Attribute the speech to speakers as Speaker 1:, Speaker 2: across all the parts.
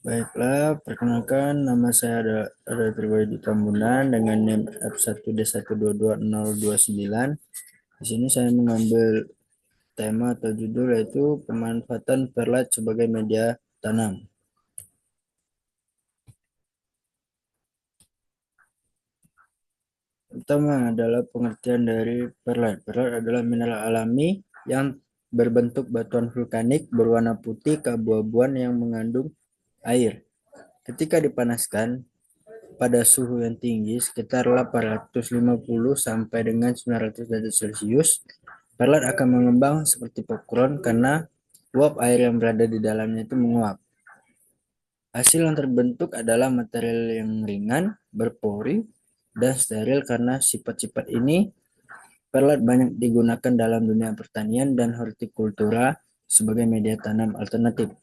Speaker 1: Baiklah, perkenalkan nama saya ada Triwedi Tambunan dengan NIM F1D1220029. Di sini saya mengambil tema atau judul yaitu pemanfaatan perlat sebagai media tanam. Pertama adalah pengertian dari perlat. Perlat adalah mineral alami yang berbentuk batuan vulkanik berwarna putih keabu-abuan yang mengandung air. Ketika dipanaskan pada suhu yang tinggi sekitar 850 sampai dengan 900 derajat Celcius, perlat akan mengembang seperti popcorn karena uap air yang berada di dalamnya itu menguap. Hasil yang terbentuk adalah material yang ringan, berpori, dan steril karena sifat-sifat ini perlat banyak digunakan dalam dunia pertanian dan hortikultura sebagai media tanam alternatif.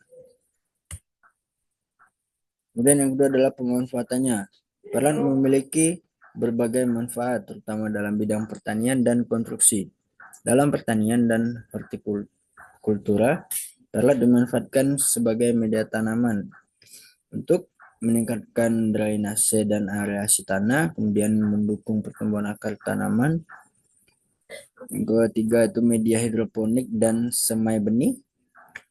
Speaker 1: Kemudian yang kedua adalah pemanfaatannya. Perlat memiliki berbagai manfaat, terutama dalam bidang pertanian dan konstruksi. Dalam pertanian dan hortikultura, perlat dimanfaatkan sebagai media tanaman untuk meningkatkan drainase dan aerasi tanah, kemudian mendukung pertumbuhan akar tanaman. Yang ketiga itu media hidroponik dan semai benih.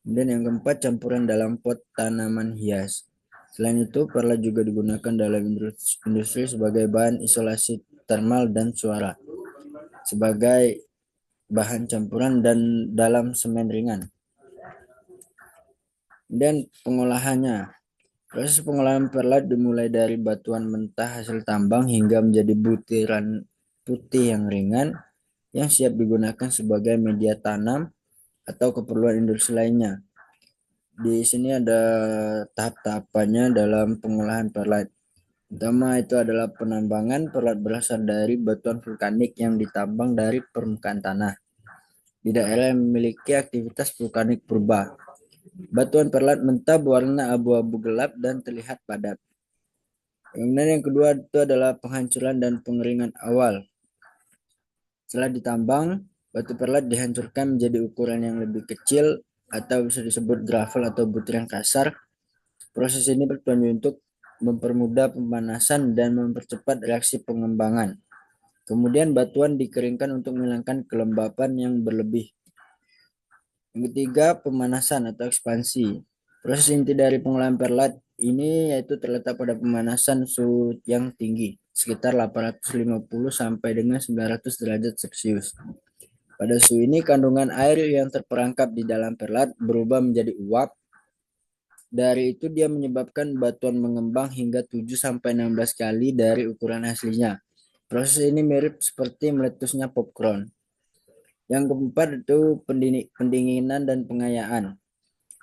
Speaker 1: Kemudian yang keempat, campuran dalam pot tanaman hias. Selain itu, perlat juga digunakan dalam industri sebagai bahan isolasi termal dan suara, sebagai bahan campuran dan dalam semen ringan. Dan pengolahannya. Proses pengolahan perlat dimulai dari batuan mentah hasil tambang hingga menjadi butiran putih yang ringan yang siap digunakan sebagai media tanam atau keperluan industri lainnya. Di sini ada tahap-tahapannya dalam pengolahan perlat. Pertama itu adalah penambangan. Perlat berasal dari batuan vulkanik yang ditambang dari permukaan tanah di daerah yang memiliki aktivitas vulkanik purba. Batuan perlat mentah berwarna abu-abu gelap dan terlihat padat. Kemudian yang kedua itu adalah penghancuran dan pengeringan awal. Setelah ditambang, batu perlat dihancurkan menjadi ukuran yang lebih kecil atau bisa disebut gravel atau butir yang kasar. Proses ini bertujuan untuk mempermudah pemanasan dan mempercepat reaksi pengembangan. Kemudian batuan dikeringkan untuk menghilangkan kelembapan yang berlebih. Yang ketiga, pemanasan atau ekspansi. Proses inti dari pengolahan perlat ini yaitu terletak pada pemanasan suhu yang tinggi, sekitar 850 sampai dengan 900 derajat Celcius. Pada suhu ini, kandungan air yang terperangkap di dalam perlat berubah menjadi uap. Dari itu dia menyebabkan batuan mengembang hingga 7 sampai 16 kali dari ukuran aslinya. Proses ini mirip seperti meletusnya popcorn. Yang keempat itu pendinginan dan pengayaan.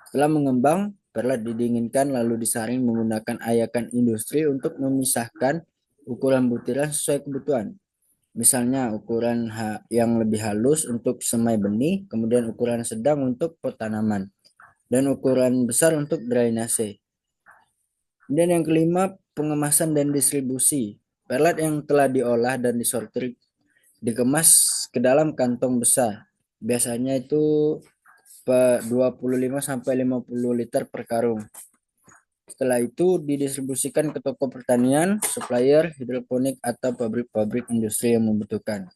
Speaker 1: Setelah mengembang, perlat didinginkan lalu disaring menggunakan ayakan industri untuk memisahkan ukuran butiran sesuai kebutuhan. Misalnya ukuran yang lebih halus untuk semai benih, kemudian ukuran sedang untuk pot tanaman, dan ukuran besar untuk drainase. Kemudian yang kelima, pengemasan dan distribusi. Perlat yang telah diolah dan disortir dikemas ke dalam kantong besar. Biasanya itu 25 sampai 50 liter per karung. Setelah itu didistribusikan ke toko pertanian, supplier, hidroponik atau pabrik-pabrik industri yang membutuhkan.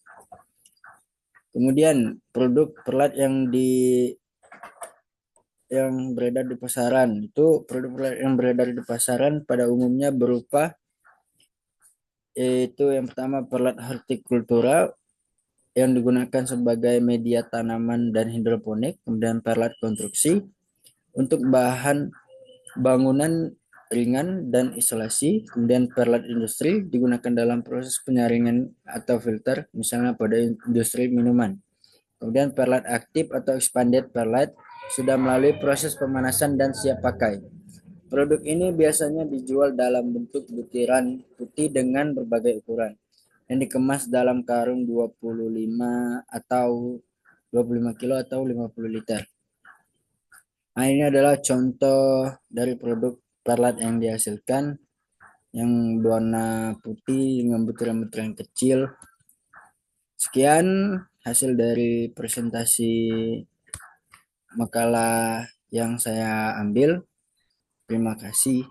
Speaker 1: Kemudian produk perlat yang beredar di pasaran itu produk yang beredar di pasaran pada umumnya berupa yaitu yang pertama perlat hortikultura yang digunakan sebagai media tanaman dan hidroponik, kemudian perlat konstruksi untuk bahan bangunan ringan dan isolasi, kemudian perlat industri digunakan dalam proses penyaringan atau filter, misalnya pada industri minuman. Kemudian perlat aktif atau expanded perlat sudah melalui proses pemanasan dan siap pakai. Produk ini biasanya dijual dalam bentuk butiran putih dengan berbagai ukuran yang dikemas dalam karung 25 kilo atau 50 liter. Nah, ini adalah contoh dari produk perlat yang dihasilkan yang berwarna putih dengan butiran-butiran kecil. Sekian hasil dari presentasi makalah yang saya ambil. Terima kasih.